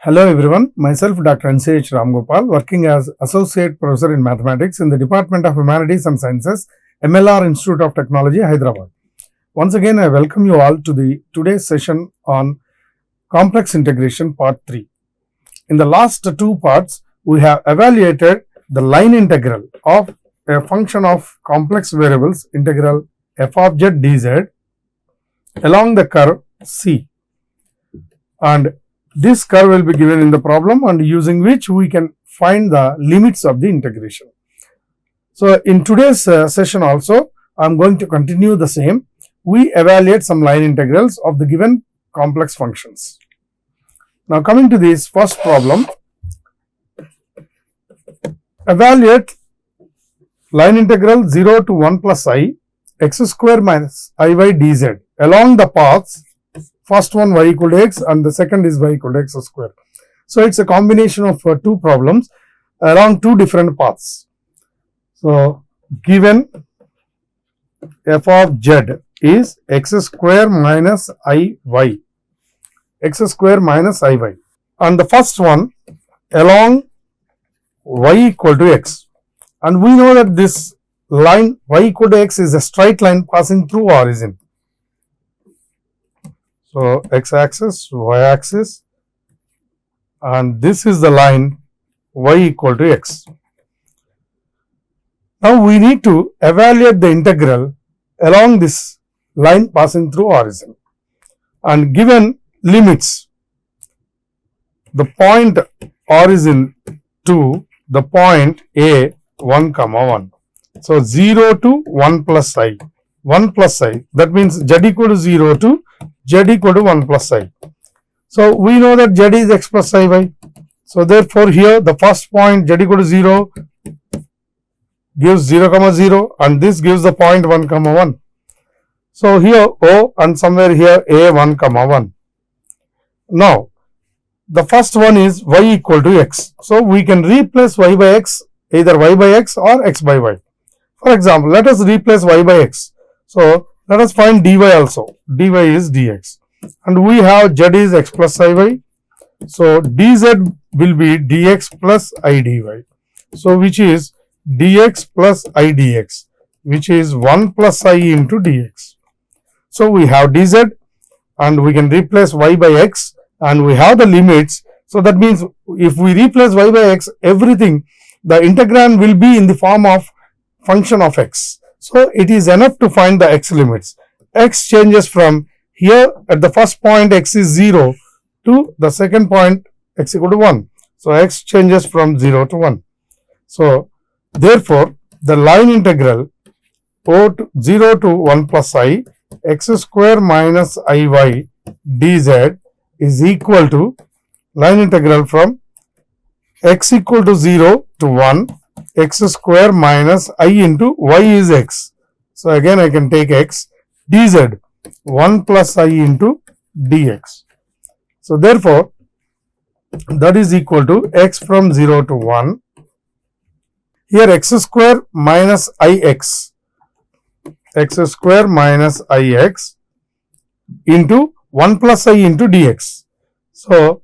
Hello everyone, myself Dr. NCH Ramgopal, working as Associate Professor in Mathematics in the Department of Humanities and Sciences, MLR Institute of Technology, Hyderabad. Once again, I welcome you all to today's session on Complex Integration Part 3. In the last two parts, we have evaluated the line integral of a function of complex variables integral f of z dz along the curve C, and this curve will be given in the problem and using which we can find the limits of the integration. So, in today's session also, I am going to continue the same. We evaluate some line integrals of the given complex functions. Now, coming to this first problem, evaluate line integral 0 to 1 plus I x square minus iy dz along the paths. First one y equal to x and the second is y equal to x square. So, it is a combination of two problems along two different paths. So, given f of z is x square minus iy, x square minus iy, and the first one along y equal to x, and we know that this line y equal to x is a straight line passing through origin. So, x axis, y axis, and this is the line y equal to x. Now, we need to evaluate the integral along this line passing through origin, and given limits, the point origin to the point A 1 comma 1. So, 0 to 1 plus I, 1 plus I, that means z equal to 0 to z equal to 1 plus I. So, we know that z is x plus iy. So, therefore, here the first point z equal to 0 gives 0 comma 0 and this gives the point 1 comma 1. So, here O and somewhere here A 1 comma 1. Now, the first one is y equal to x. So, we can replace y by x, either y by x or x by y. For example, let us replace y by x. So, let us find dy also. Dy is dx and we have z is x plus iy. So, dz will be dx plus I dy. So, which is dx plus I dx, which is 1 plus I into dx. So, we have dz and we can replace y by x and we have the limits. So, that means if we replace y by x, everything, the integrand will be in the form of function of x. So, it is enough to find the x limits. X changes from here at the first point x is 0 to the second point x equal to 1. So, x changes from 0 to 1. So, therefore, the line integral 0 to 1 plus I x square minus iy dz is equal to line integral from x equal to 0 to 1 x square minus I into y is x. So, again I can take x dz 1 plus I into dx. So, therefore, that is equal to x from 0 to 1. Here x square minus ix, x square minus ix into 1 plus I into dx. So,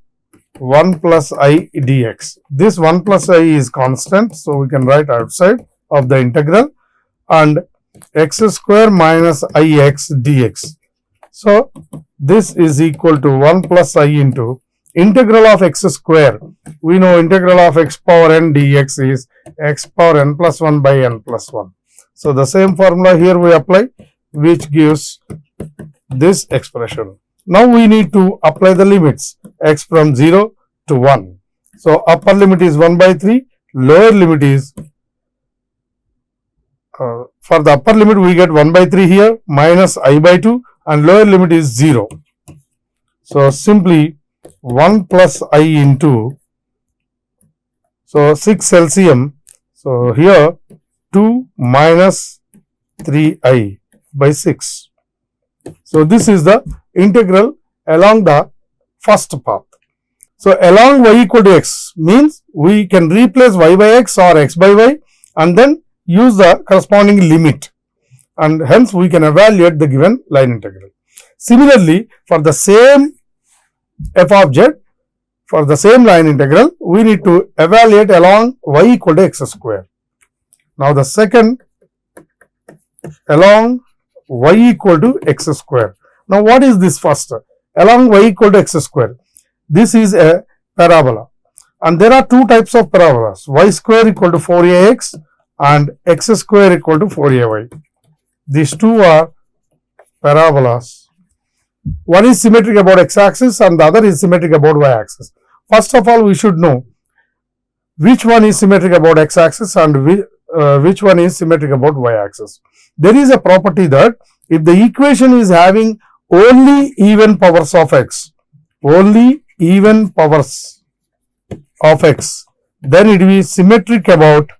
1 plus I dx. This 1 plus I is constant. So, we can write outside of the integral and x square minus ix dx. So, this is equal to 1 plus I into integral of x square. We know integral of x power n dx is x power n plus 1 by n plus 1. So, the same formula here we apply, which gives this expression. Now, we need to apply the limits x from 0 to 1. So, upper limit is 1 by 3, lower limit is, for the upper limit we get 1 by 3 here minus I by 2 and lower limit is 0. So, simply 1 plus I into, so 6 LCM, so here 2 minus 3I by 6. So, this is the integral along the first path. So, along y equal to x means we can replace y by x or x by y and then use the corresponding limit, and hence we can evaluate the given line integral. Similarly, for the same f of z, for the same line integral, we need to evaluate along y equal to x square. Now the second, along y equal to x square. Now what is this first? Along y equal to x square. This is a parabola, and there are two types of parabolas, y square equal to 4ax and x square equal to 4ay. These two are parabolas. One is symmetric about x-axis and the other is symmetric about y-axis. First of all, we should know which one is symmetric about x-axis and which one is symmetric about y-axis. There is a property that if the equation is having only even powers of x, only even powers of x, then it will be symmetric about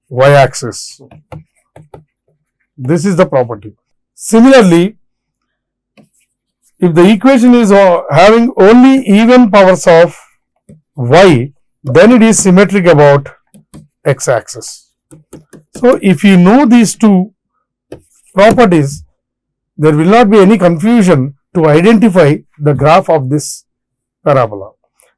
y-axis. This is the property. Similarly, if the equation is having only even powers of y, then it is symmetric about x-axis. So, if you know these two properties, there will not be any confusion to identify the graph of this parabola.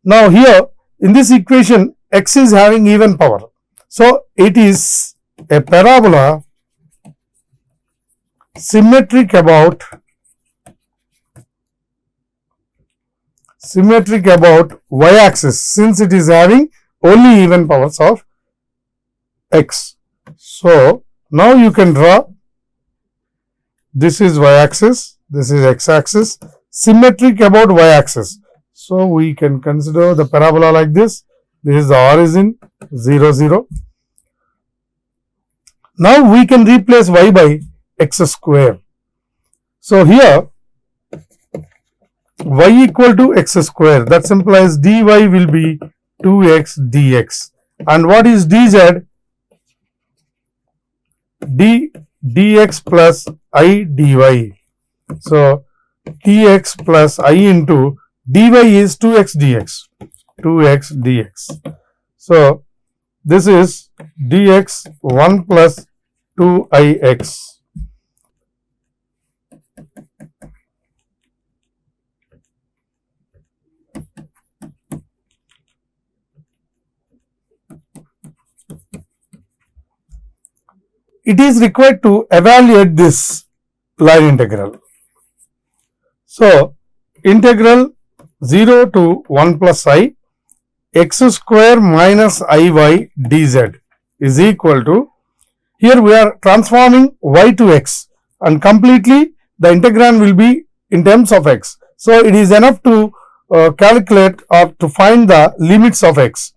Now, here in this equation, x is having even power. So, it is a parabola symmetric about y-axis, since it is having only even powers of x. So, now you can draw, this is y-axis, this is x-axis, symmetric about y-axis. So, we can consider the parabola like this. This is the origin 0, 0. Now, we can replace y by x square. So, here y equal to x square, that implies dy will be 2x dx. And what is dz? Dx plus I dy. So, dx plus I into dy is 2x dx. 2x dx. So, this is dx 1 plus 2ix. It is required to evaluate this line integral. So, integral 0 to 1 plus I x square minus iy dz is equal to, here we are transforming y to x and completely the integrand will be in terms of x. So, it is enough to calculate or to find the limits of x,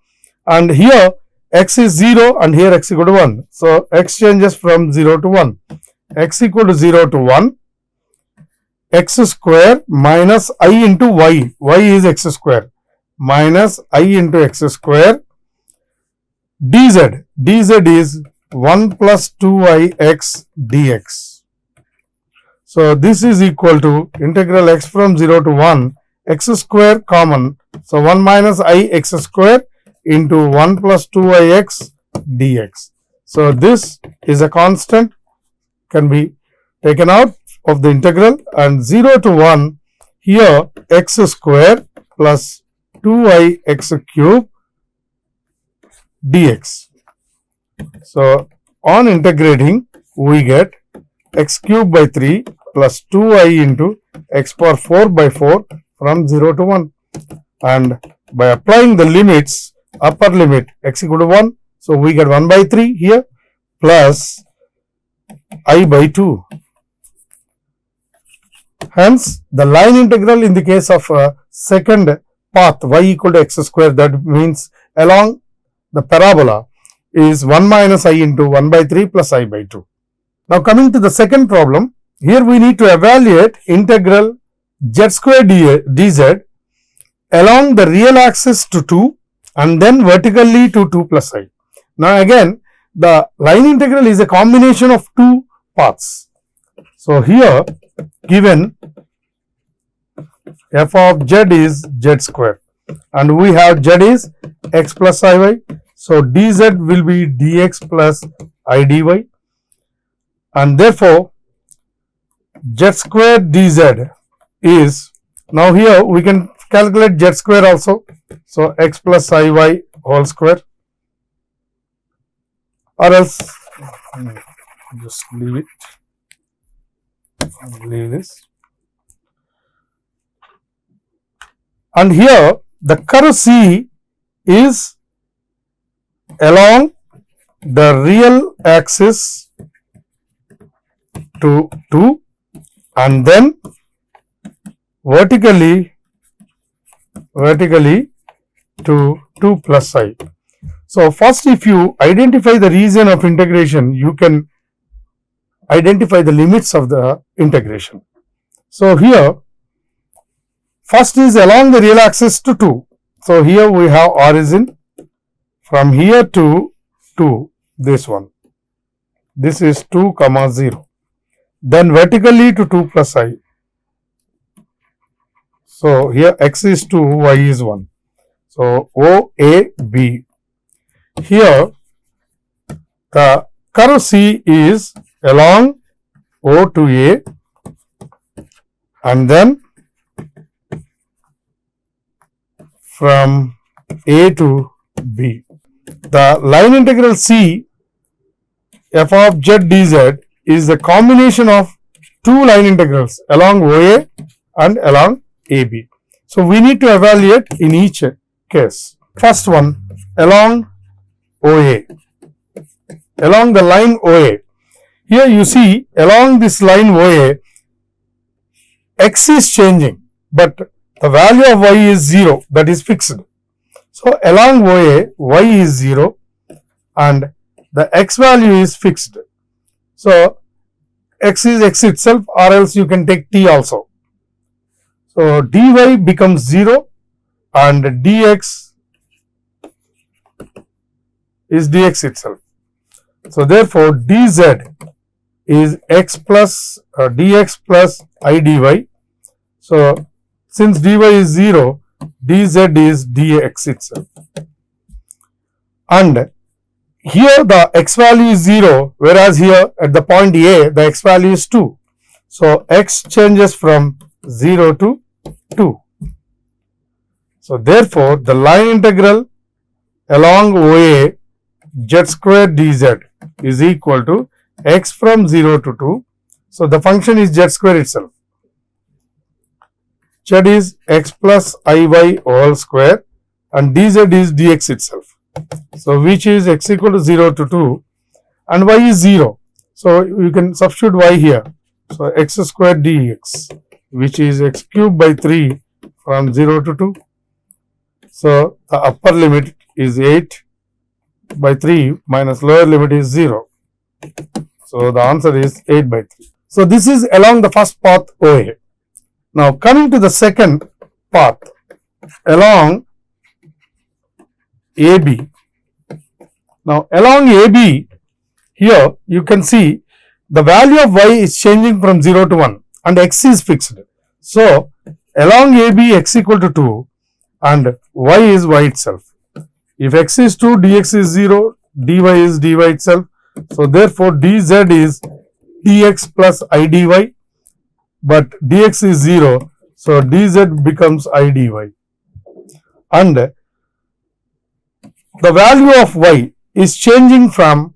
and here x is 0 and here x equal to 1. So, x changes from 0 to 1. X equal to 0 to 1, x square minus I into y, y is x square, minus I into x square, dz, dz is 1 plus 2ix dx. So, this is equal to integral x from 0 to 1, x square common. So, 1 minus I x square into 1 plus 2ix dx. So, this is a constant, can be taken out of the integral, and 0 to 1, here x square plus 2ix cube dx. So, on integrating, we get x cube by 3 plus 2I into x power 4 by 4 from 0 to 1, and by applying the limits, upper limit x equal to 1, so we get 1 by 3 here plus I by 2. Hence, the line integral in the case of second path y equal to x square, that means along the parabola, is 1 minus I into 1 by 3 plus I by 2. Now, coming to the second problem, here we need to evaluate integral z square dz along the real axis to 2 and then vertically to 2 plus I. Now, again the line integral is a combination of two paths. So, here given f of z is z square and we have z is x plus iy. So, dz will be dx plus I dy, and therefore, z square dz is, now here we can calculate z square also. So x plus iy whole square, or else just leave this. And here the curve C is along the real axis to 2 and then vertically to 2 plus I. So first, if you identify the region of integration, you can identify the limits of the integration. So here first is along the real axis to 2. So here we have origin from here to this one. This is 2 comma 0. Then vertically to 2 plus I. So here x is 2, y is 1. So OAB. Here the curve C is along O to A and then from A to B. The line integral C f of z dz is the combination of two line integrals along OA and along AB. So we need to evaluate in each case. First one, along OA, along the line OA. Here you see along this line OA, x is changing, but the value of y is 0, that is fixed. So along OA, y is 0 and the x value is fixed. So x is x itself, or else you can take t also. So dy becomes 0 and dx is dx itself. So therefore dz is x plus dx plus I dy. So since dy is 0, dz is dx itself. And here the x value is 0, whereas here at the point A the x value is 2. So x changes from 0 to 2. So therefore the line integral along OA z square dz is equal to x from 0 to 2. So the function is z square itself. Z is x plus iy whole square and dz is dx itself. So which is x equal to 0 to 2 and y is 0. So you can substitute y here. So x square dx, which is x cube by 3 from 0 to 2. So the upper limit is 8 by 3 minus lower limit is 0. So the answer is 8 by 3. So this is along the first path OA. Now coming to the second path along AB. Now along AB, here you can see the value of y is changing from 0 to 1 and x is fixed. So along AB x equal to 2 and y is y itself. If x is 2, dx is 0, dy is dy itself. So therefore dz is dx plus I dy, but dx is 0. So dz becomes I dy. And the value of y is changing from,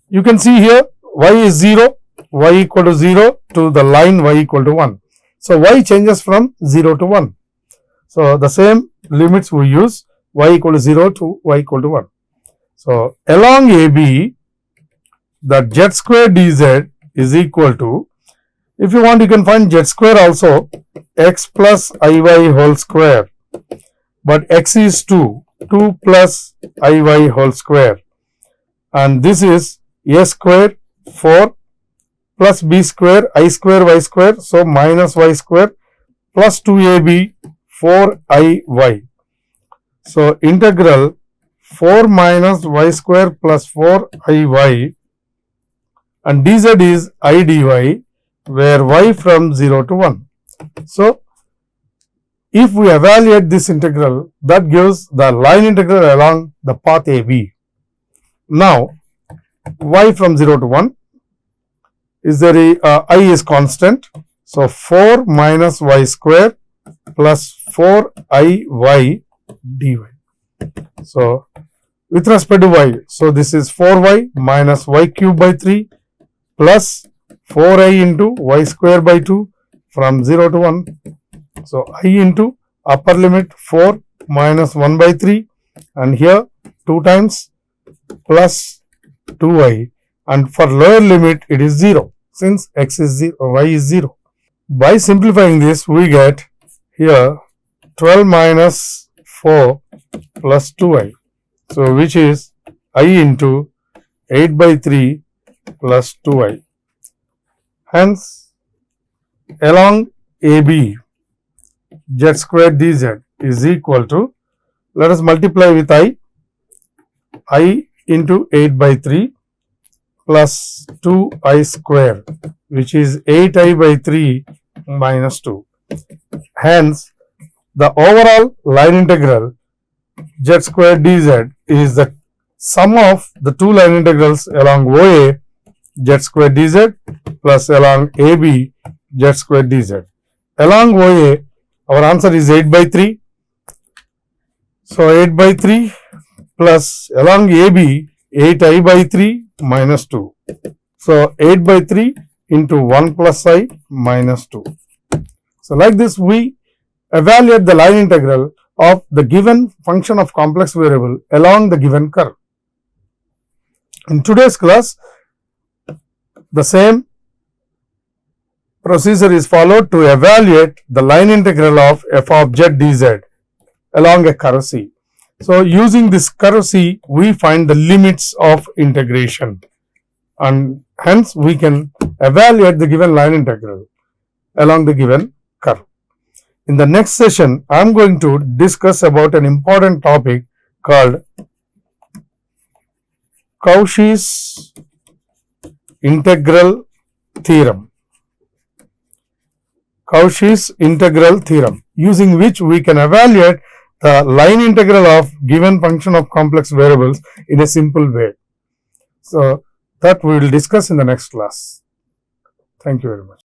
you can see here y is 0, y equal to 0 to the line y equal to 1. So y changes from 0 to 1. So the same limits we use, y equal to 0 to y equal to 1. So along AB, the z square dz is equal to, if you want you can find z square also, x plus iy whole square, but x is 2 plus iy whole square, and this is a square 4 plus b square I square y square, so minus y square plus 2ab 4iy. So integral 4 minus y square plus 4iy, and dz is I dy, where y from 0 to 1. So if we evaluate this integral, that gives the line integral along the path AB. Now y from 0 to 1 is there I is constant. So 4 minus y square plus 4iy dy. So with respect to y, so this is 4y minus y cube by 3 plus 4i into y square by 2 from 0 to 1. So I into upper limit 4 minus 1 by 3 and here 2 times plus 2i, and for lower limit it is 0 since x is 0, y is 0. By simplifying this we get here 12 minus 4 plus 2i. So which is I into 8 by 3 plus 2i. Hence along AB z square dz is equal to, let us multiply with I into 8 by 3 plus 2i square, which is 8i by 3 minus 2. Hence the overall line integral z square dz is the sum of the two line integrals along OA z square dz plus along AB z square dz. Along OA our answer is 8 by 3. So 8 by 3 plus along AB 8i by 3 minus 2. So 8 by 3 into 1 plus I minus 2. So like this we evaluate the line integral of the given function of complex variable along the given curve. In today's class, the same procedure is followed to evaluate the line integral of f of z dz along a curve C. So using this curve C, we find the limits of integration, and hence we can evaluate the given line integral along the given curve. In the next session, I am going to discuss about an important topic called Cauchy's integral theorem. Cauchy's integral theorem, using which we can evaluate the line integral of given function of complex variables in a simple way. So that we will discuss in the next class. Thank you very much.